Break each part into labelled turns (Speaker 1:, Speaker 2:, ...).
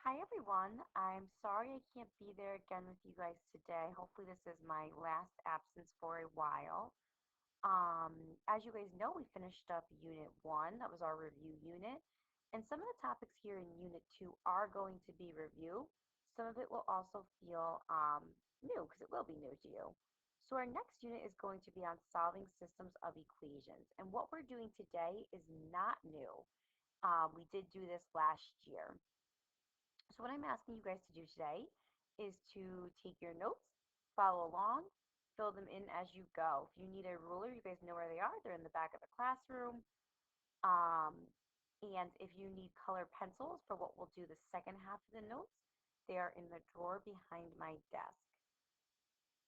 Speaker 1: Hi everyone. I'm sorry I can't be there again with you guys today. Hopefully this is my last absence for a while. Um, as you guys know, we finished up Unit 1. That was our review unit. And some of the topics here in Unit 2 are going to be review. Some of it will also feel new because it will be new to you. So our next unit is going to be on solving systems of equations. And what we're doing today is not new. We did do this last year. So what I'm asking you guys to do today is to take your notes, follow along, fill them in as you go. If you need a ruler, you guys know where they are. They're in the back of the classroom. Um, and if you need color pencils for what we'll do the second half of the notes, they are in the drawer behind my desk.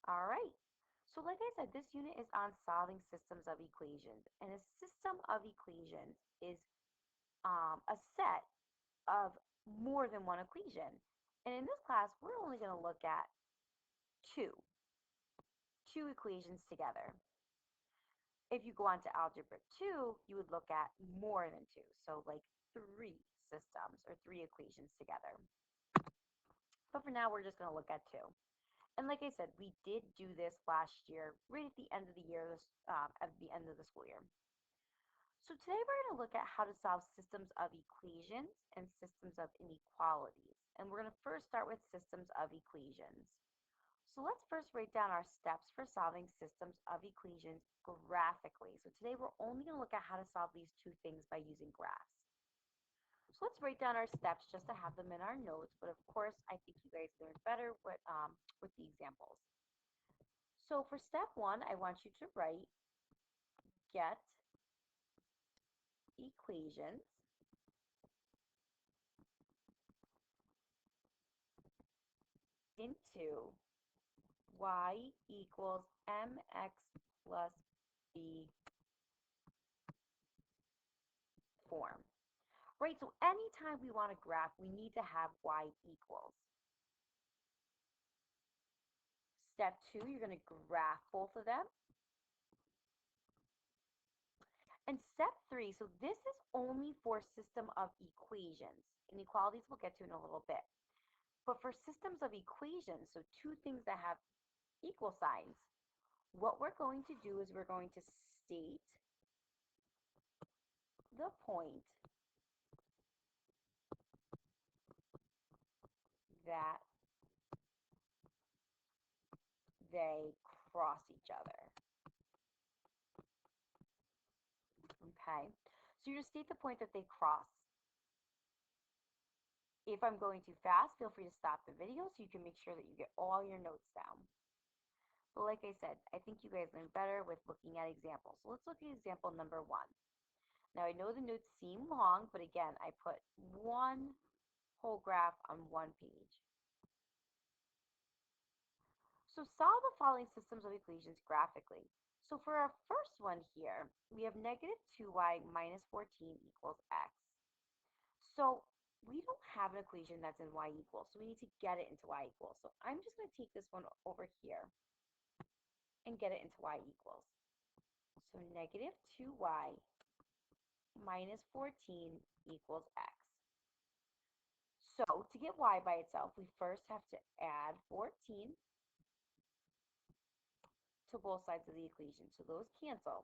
Speaker 1: All right. So like I said, this unit is on solving systems of equations. And a system of equations is a set of more than one equation. And in this class, we're only going to look at two, two equations together. If you go on to Algebra 2, you would look at more than two, so like three systems or three equations together. But for now, we're just going to look at two. And like I said, we did do this last year, right at the end of the year, at the end of the school year. So today we're going to look at how to solve systems of equations and systems of inequalities. And we're going to first start with systems of equations. So let's first write down our steps for solving systems of equations graphically. So today we're only going to look at how to solve these two things by using graphs. So let's write down our steps just to have them in our notes. But of course, I think you guys learn better with the examples. So for step one, I want you to write get equations into y equals mx plus b form. Right, so anytime we want to graph, we need to have y equals. Step two, you're going to graph both of them. And step three, so this is only for system of equations. Inequalities we'll get to in a little bit. But for systems of equations, so two things that have equal signs, what we're going to do is we're going to state the point that they cross each other. Okay, so you just state the point that they cross. If I'm going too fast, feel free to stop the video so you can make sure that you get all your notes down. But like I said, I think you guys learn better with looking at examples. So let's look at example number one. Now I know the notes seem long, but again, I put one whole graph on one page. So solve the following systems of equations graphically. So for our first one here, we have negative 2y minus 14 equals x. So we don't have an equation that's in y equals, so we need to get it into y equals. So I'm just going to take this one over here and get it into y equals. So negative 2y minus 14 equals x. So to get y by itself, we first have to add 14 to both sides of the equation. So those cancel.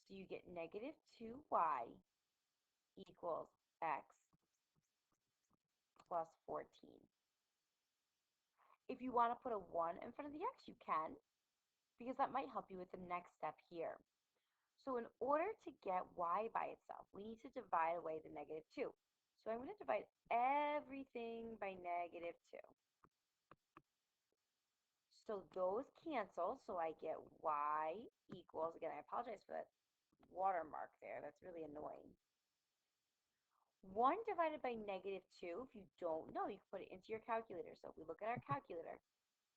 Speaker 1: So you get negative 2y equals x plus 14. If you want to put a 1 in front of the x, you can, because that might help you with the next step here. So in order to get y by itself, we need to divide away the negative 2. So I'm going to divide everything by negative 2. So those cancel, so I get y equals, again, I apologize for that watermark there. That's really annoying. 1 divided by negative 2, if you don't know, you can put it into your calculator. So if we look at our calculator,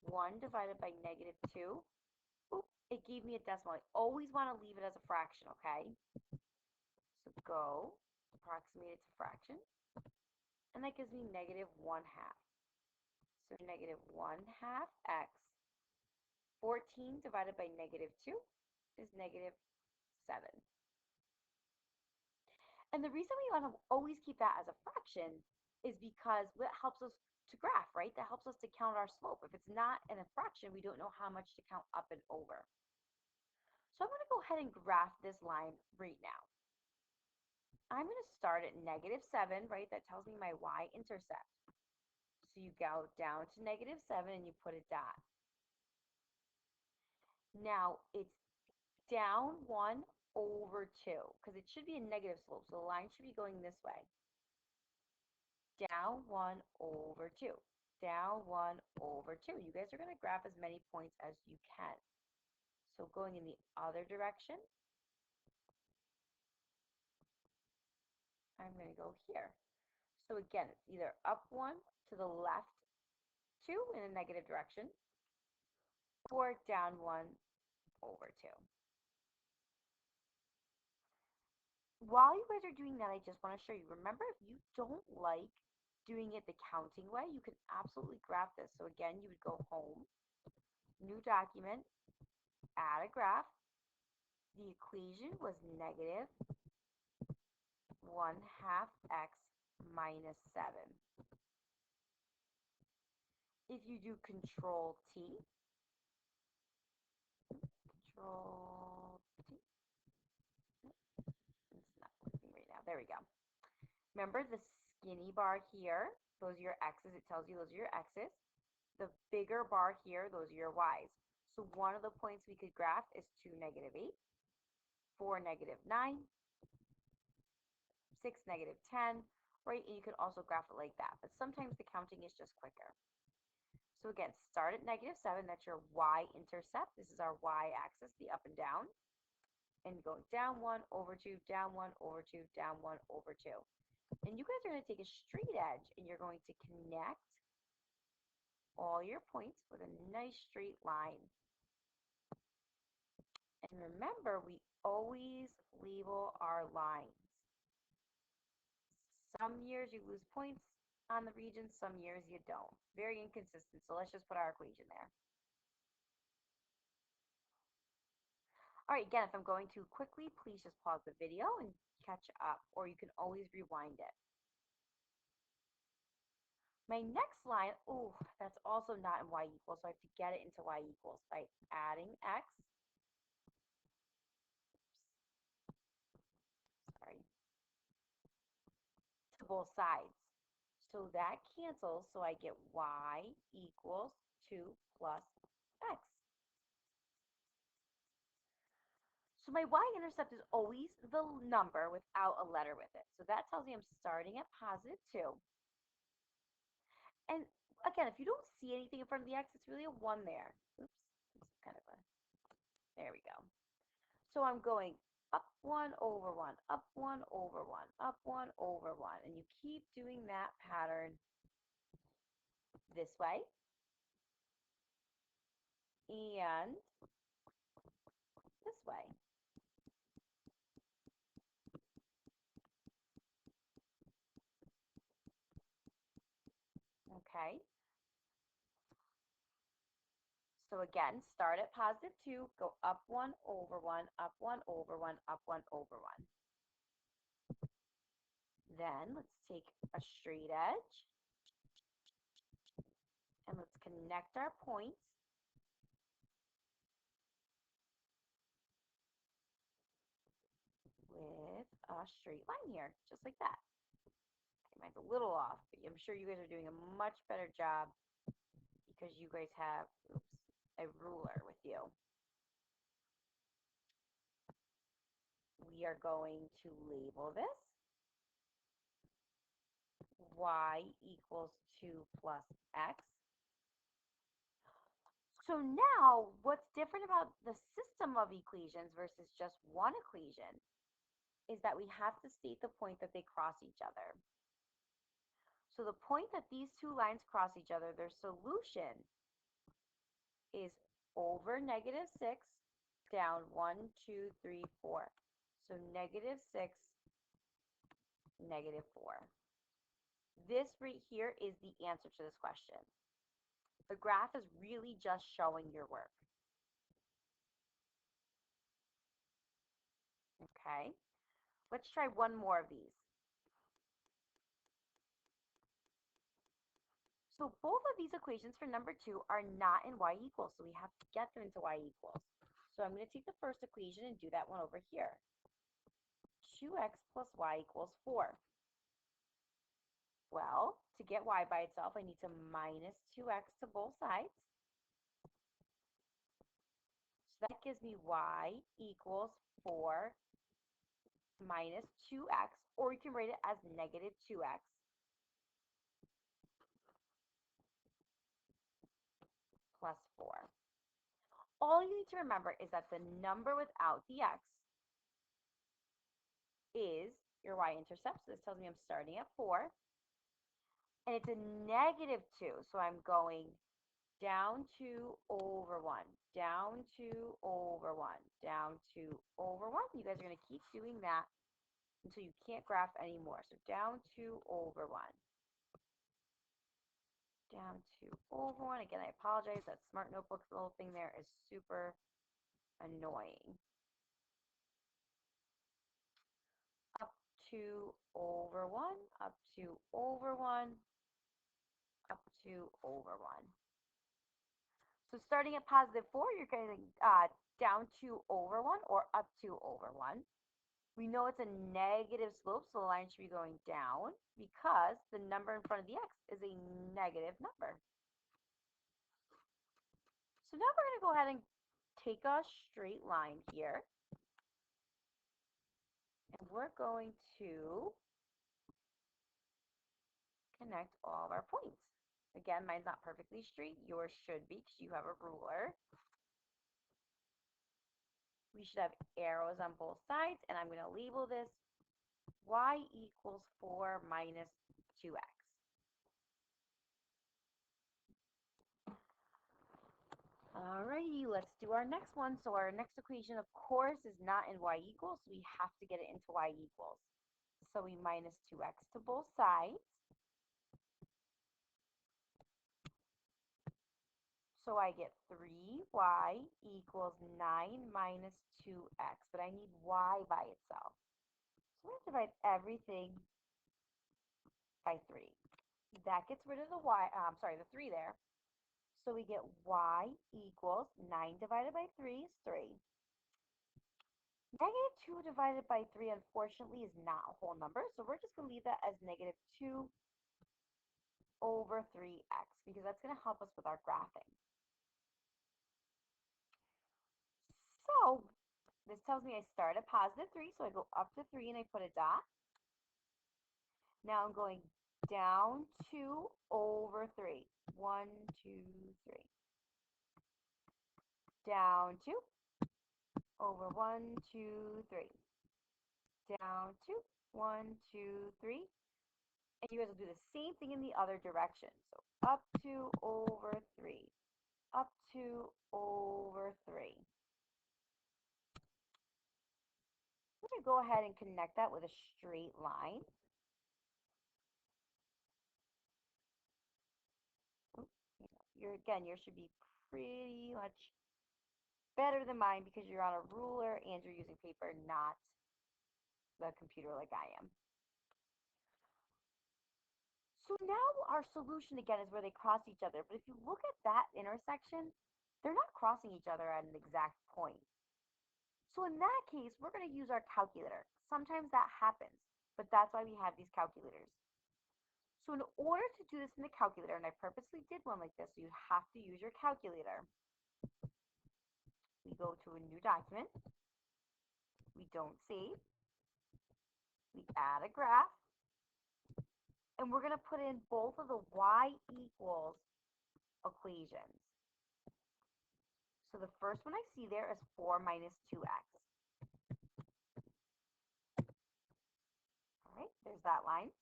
Speaker 1: 1 divided by negative 2, oop, it gave me a decimal. I always want to leave it as a fraction, okay? So go, approximate it to fraction, and that gives me negative 1 half. So negative 1 half x. 14 divided by negative 2 is negative 7. And the reason we want to always keep that as a fraction is because what helps us to graph, right? That helps us to count our slope. If it's not in a fraction, we don't know how much to count up and over. So I'm going to go ahead and graph this line right now. I'm going to start at -7, right? That tells me my y-intercept. So you go down to -7 and you put a dot. Now it's down 1 over 2 because it should be a negative slope. So the line should be going this way. Down 1 over 2. Down 1 over 2. You guys are going to graph as many points as you can. So going in the other direction, I'm going to go here. So again, it's either up 1 to the left 2 in a negative direction, or down 1 over 2. While you guys are doing that, I just want to show you, remember, if you don't like doing it the counting way, you can absolutely graph this. So again, you would go home, new document, add a graph. The equation was negative 1/2 x minus 7. If you do Control T, Control T, it's not working right now. There we go. Remember the skinny bar here, those are your x's. It tells you those are your x's. The bigger bar here, those are your y's. So one of the points we could graph is 2, -8, 4, -9, 6, -10, right? And you could also graph it like that. But sometimes the counting is just quicker. So again, start at -7. That's your y-intercept. This is our y-axis, the up and down. And going down 1 over 2, down 1 over 2, down 1 over 2. And you guys are going to take a straight edge and you're going to connect all your points with a nice straight line. And remember, we always label our lines. Some years you lose points on the region, some years you don't. Very inconsistent, so let's just put our equation there. All right, again, if I'm going too quickly, please just pause the video and catch up, or you can always rewind it. My next line, oh, that's also not in y equals, so I have to get it into y equals by adding x. Sorry. To both sides. So that cancels, so I get y equals 2 plus x. So my y-intercept is always the number without a letter with it. So that tells me I'm starting at +2. And again, if you don't see anything in front of the x, it's really a 1 there. Oops, it's kind of a, there we go. So I'm going up 1 over 1, up 1 over 1, up 1 over 1. And you keep doing that pattern this way. And this way. Okay. So again, start at +2, go up 1 over 1, up 1 over 1, up 1 over 1. Then let's take a straight edge and let's connect our points. With a straight line here, just like that. Okay, mine's a little off, but I'm sure you guys are doing a much better job because you guys have, oops, a ruler with you. We are going to label this y equals 2 plus x. So now, what's different about the system of equations versus just one equation is that we have to state the point that they cross each other. So the point that these two lines cross each other, their solution is over -6 down 1, 2, 3, 4. So -6, -4. This right here is the answer to this question. The graph is really just showing your work. Okay, let's try one more of these. So both of these equations for number 2 are not in y equals, so we have to get them into y equals. So I'm going to take the first equation and do that one over here. 2x plus y equals 4. Well, to get y by itself, I need to minus 2x to both sides. So that gives me y equals 4 minus 2x, or you can write it as negative 2x plus 4. All you need to remember is that the number without the x is your y-intercept. So this tells me I'm starting at 4. And it's a negative 2. So I'm going down 2 over 1, down 2 over 1, down 2 over 1. You guys are going to keep doing that until you can't graph anymore. So down 2 over 1. Down 2 over 1. Again, I apologize. That Smart Notebook little thing there is super annoying. Up 2 over 1, up 2 over 1, up 2 over 1. So starting at positive 4, you're getting down 2 over 1 or up 2 over 1. We know it's a negative slope, so the line should be going down because the number in front of the x is a negative number. So now we're going to go ahead and take a straight line here. And we're going to connect all of our points. Again, mine's not perfectly straight. Yours should be because you have a ruler. We should have arrows on both sides, and I'm going to label this y equals 4 minus 2x. Alrighty, let's do our next one. So our next equation, of course, is not in y equals, so we have to get it into y equals. So we minus 2x to both sides. So I get 3y equals 9 minus 2x, but I need y by itself. So I'm going to divide everything by 3. That gets rid of the the 3 there. So we get y equals 9 divided by 3 is 3. Negative 2 divided by 3, unfortunately, is not a whole number, so we're just going to leave that as negative 2 over 3x, because that's going to help us with our graphing. So this tells me I start at positive 3, so I go up to 3 and I put a dot. Now I'm going down 2 over 3. 1, 2, 3. Down 2 over 1, 2, 3. Down 2, 1, 2, 3. And you guys will do the same thing in the other direction. So up 2 over 3. Up 2 over 3. I'm going to go ahead and connect that with a straight line. Yours should be pretty much better than mine because you're on a ruler and you're using paper, not the computer like I am. So now our solution again is where they cross each other. But if you look at that intersection, they're not crossing each other at an exact point. So in that case, we're going to use our calculator. Sometimes that happens, but that's why we have these calculators. So in order to do this in the calculator, and I purposely did one like this, so you have to use your calculator. We go to a new document. We don't save. We add a graph. And we're going to put in both of the y equals equations. So the first one I see there is 4 minus 2x. All right, there's that line.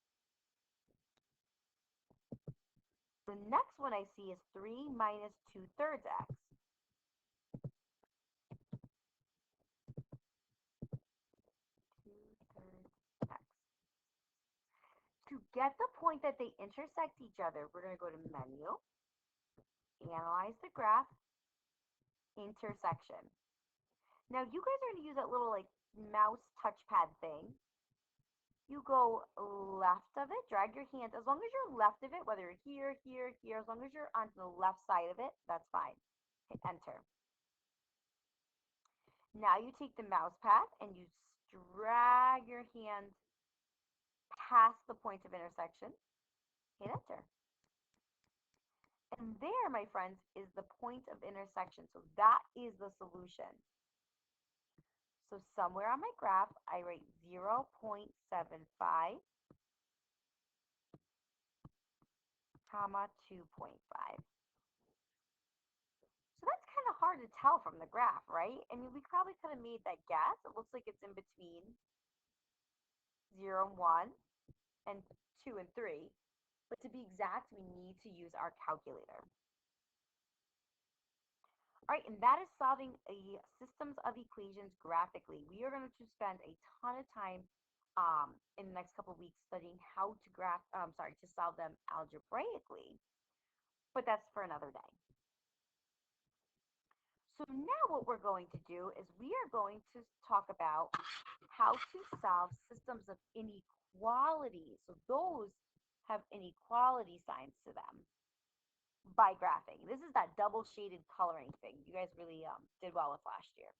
Speaker 1: The next one I see is 3 minus 2/3 x. 2/3 x. To get the point that they intersect each other, we're going to go to Menu, Analyze the Graph, Intersection. Now you guys are going to use that little like mouse touchpad thing You go left of it, drag your hand, as long as you're left of it, whether you're here, here, here, as long as you're on the left side of it, that's fine. Hit enter. Now you take the mouse pad and you drag your hand past the point of intersection, hit enter. And there, my friends, is the point of intersection. So that is the solution. So somewhere on my graph, I write 0.75, comma 2.5. So that's kind of hard to tell from the graph, right? I mean, we probably could have made that guess. It looks like it's in between 0 and 1 and 2 and 3. But to be exact, we need to use our calculator. All right, and that is solving a systems of equations graphically. We are going to spend a ton of time in the next couple of weeks studying how to to solve them algebraically, but that's for another day. So now what we're going to do is we are going to talk about how to solve systems of inequalities. So those have inequality signs to them by graphing. This is that double shaded coloring thing you guys really did well with last year.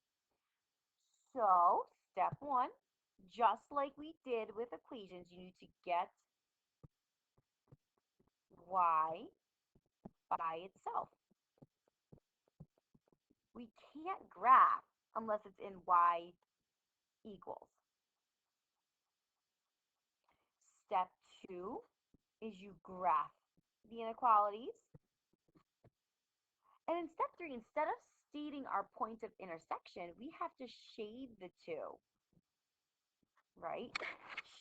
Speaker 1: So step one, just like we did with equations, you need to get y by itself. We can't graph unless it's in y equals. Step two is you graph the inequalities. And in step three, instead of stating our point of intersection, we have to shade the two, right?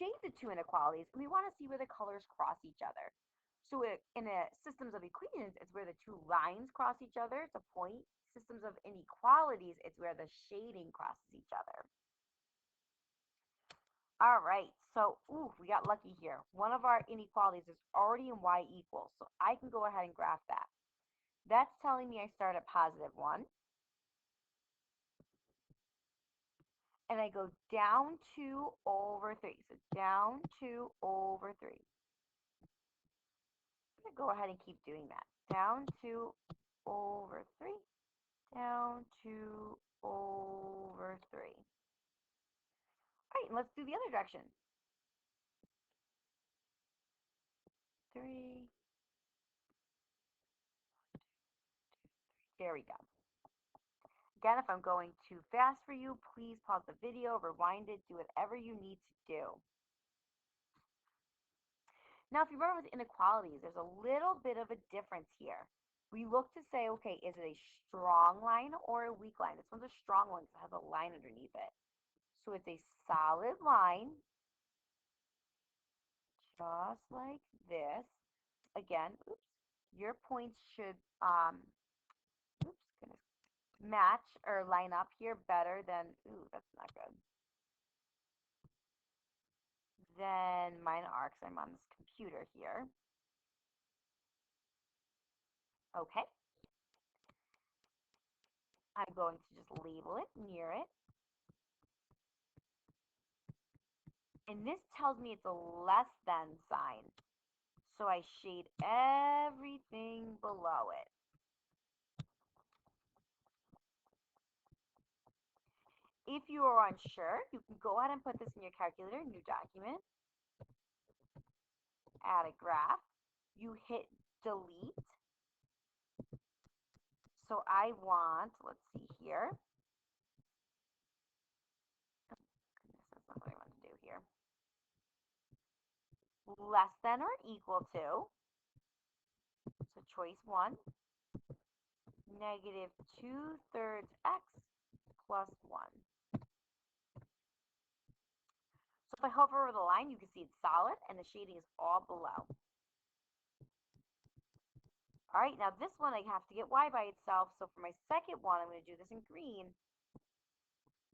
Speaker 1: Shade the two inequalities, and we want to see where the colors cross each other. So in a systems of equations, it's where the two lines cross each other. It's a point. Systems of inequalities, it's where the shading crosses each other. All right, so we got lucky here. One of our inequalities is already in y equals, so I can go ahead and graph that. That's telling me I start at positive 1. And I go down 2 over 3. So down 2 over 3. I'm going to go ahead and keep doing that. Down 2 over 3. Down 2 over 3. All right, and let's do the other direction. 3. There we go. Again, if I'm going too fast for you, please pause the video, rewind it, do whatever you need to do. Now, if you remember with inequalities, there's a little bit of a difference here. We look to say, okay, is it a strong line or a weak line? This one's a strong one because it has a line underneath it. So it's a solid line, just like this. Again, your points should match or line up here better than, that's not good. Then mine are, because I'm on this computer here. Okay. I'm going to just label it near it. And this tells me it's a less than sign. So I shade everything below it. If you are unsure, you can go ahead and put this in your calculator, new document, add a graph. You hit delete. So I want, let's see here. Oh, goodness, that's not what I want to do here. Less than or equal to, so choice 1, negative 2/3 x plus 1. So if I hover over the line, you can see it's solid and the shading is all below. All right, now this one I have to get y by itself. So for my second one, I'm going to do this in green.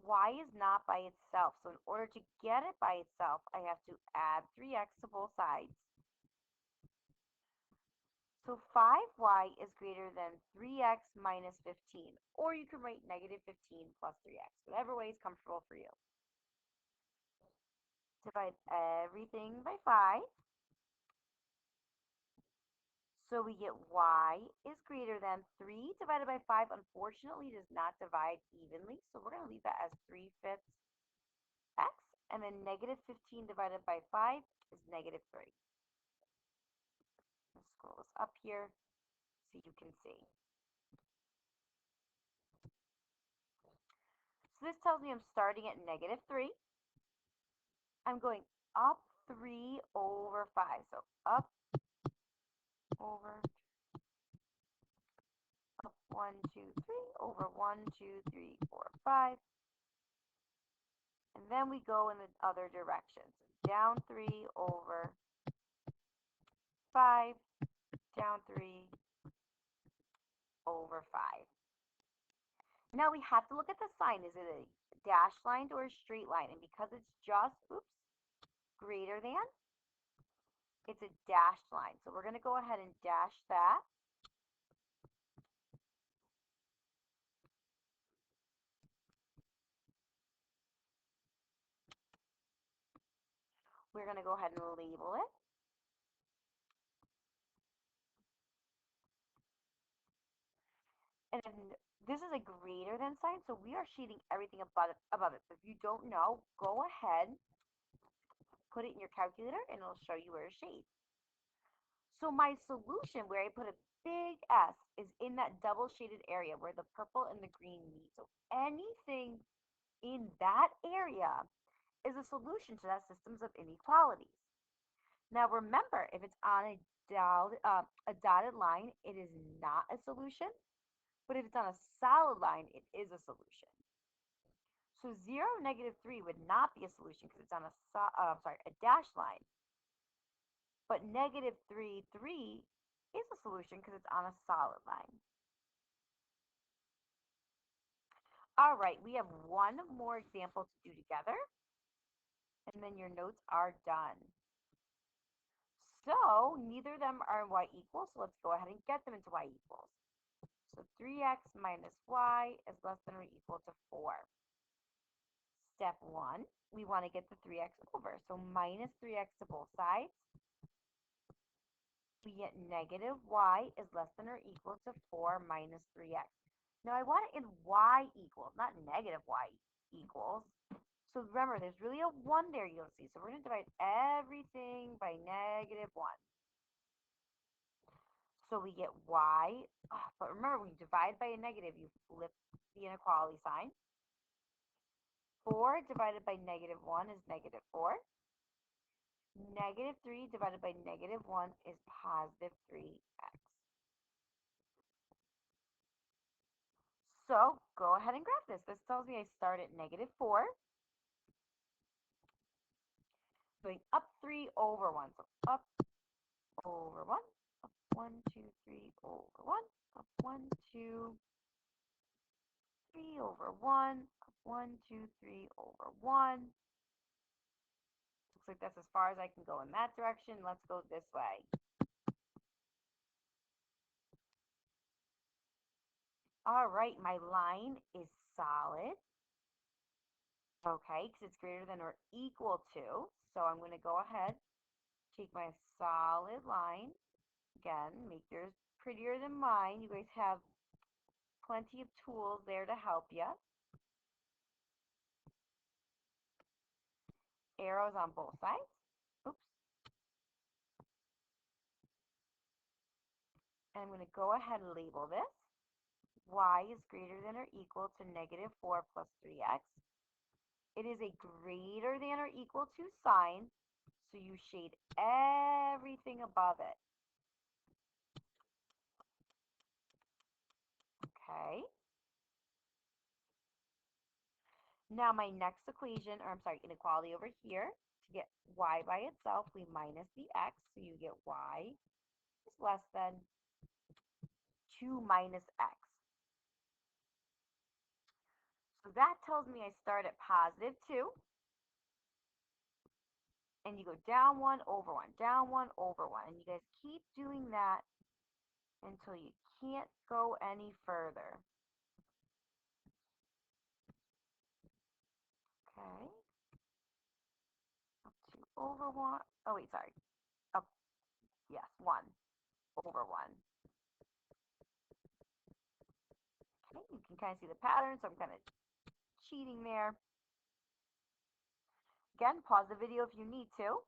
Speaker 1: Y is not by itself. So in order to get it by itself, I have to add 3x to both sides. So 5y is greater than 3x minus 15. Or you can write negative 15 plus 3x. Whatever way is comfortable for you. Divide everything by 5. So we get y is greater than 3 divided by 5. Unfortunately, does not divide evenly. So we're going to leave that as 3/5 x. And then negative 15 divided by 5 is negative 3. Let's scroll this up here so you can see. So this tells me I'm starting at negative 3. I'm going up 3 over 5. So up over up 1, 2, 3 over 1, 2, 3, 4, 5. And then we go in the other direction. So down 3 over 5, down 3 over 5. Now we have to look at the sign. Is it a dashed line or a straight line? And because it's just, greater than, it's a dashed line. So we're going to go ahead and dash that. We're going to go ahead and label it. And this is a greater than sign, so we are shading everything above it. So if you don't know, go ahead, put it in your calculator, and it'll show you where to shade. So my solution, where I put a big S, is in that double shaded area where the purple and the green meet. So anything in that area is a solution to that systems of inequalities. Now remember, if it's on a dotted line, it is not a solution. But if it's on a solid line, it is a solution. So 0, negative 3 would not be a solution because it's on a dashed line. But negative 3, 3 is a solution because it's on a solid line. All right, we have one more example to do together, and then your notes are done. So neither of them are y equals, so let's go ahead and get them into y equals. So 3x minus y is less than or equal to 4. Step 1, we want to get the 3x over. So minus 3x to both sides. We get negative y is less than or equal to 4 minus 3x. Now I want it in y equals, not negative y equals. So remember, there's really a 1 there you'll see. So we're going to divide everything by negative 1. So we get y, but remember, when you divide by a negative, you flip the inequality sign. 4 divided by negative 1 is negative 4. Negative 3 divided by negative 1 is positive 3x. So go ahead and graph this. This tells me I start at negative 4, going up 3 over 1. So up over 1, up 1, 2, 3 over 1, up 1, 2, 3 over 1, up 1, 2, 3 over 1. Looks like that's as far as I can go in that direction. Let's go this way. All right, my line is solid. Okay, because it's greater than or equal to. So I'm going to go ahead, take my solid line. Again, make yours prettier than mine. You guys have plenty of tools there to help you. Arrows on both sides. Oops. And I'm going to go ahead and label this. Y is greater than or equal to negative 4 plus 3x. It is a greater than or equal to sign, so you shade everything above it. Okay. Now my next equation, or I'm sorry, inequality over here, to get y by itself, we minus the x, so you get y is less than 2 minus x. So that tells me I start at positive 2, and you go down 1 over 1, down 1 over 1, and you guys keep doing that until you can't go any further. Okay. over 1. Oh, wait, sorry. Up, yes, 1 over 1. Okay, you can kind of see the pattern, so I'm kind of cheating there. Again, pause the video if you need to.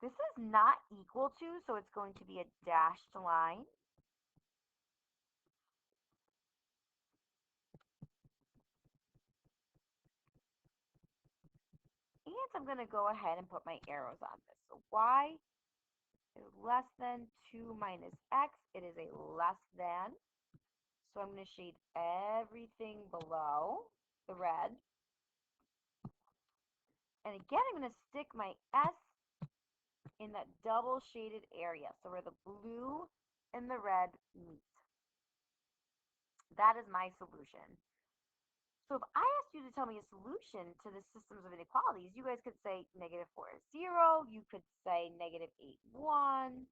Speaker 1: This is not equal to, so it's going to be a dashed line. And I'm going to go ahead and put my arrows on this. So y is less than 2 minus x. It is a less than. So I'm going to shade everything below the red. And again, I'm going to stick my S in that double shaded area. So where the blue and the red meet. That is my solution. So if I asked you to tell me a solution to the systems of inequalities, you guys could say negative 4 is 0. You could say negative 8, 1.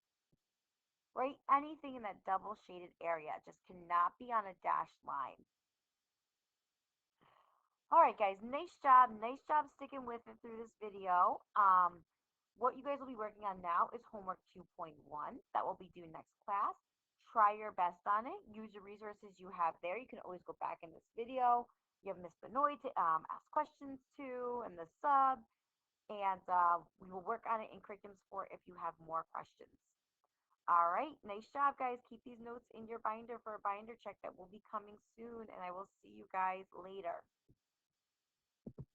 Speaker 1: Right? Anything in that double shaded area. It just cannot be on a dashed line. All right, guys, nice job. Nice job sticking with it through this video. What you guys will be working on now is homework 2.1. That will be due next class. Try your best on it. Use the resources you have there. You can always go back in this video. You have Miss Benoit to ask questions to and the sub. And we will work on it in Curriculum Support if you have more questions. All right, nice job, guys. Keep these notes in your binder for a binder check that will be coming soon. And I will see you guys later.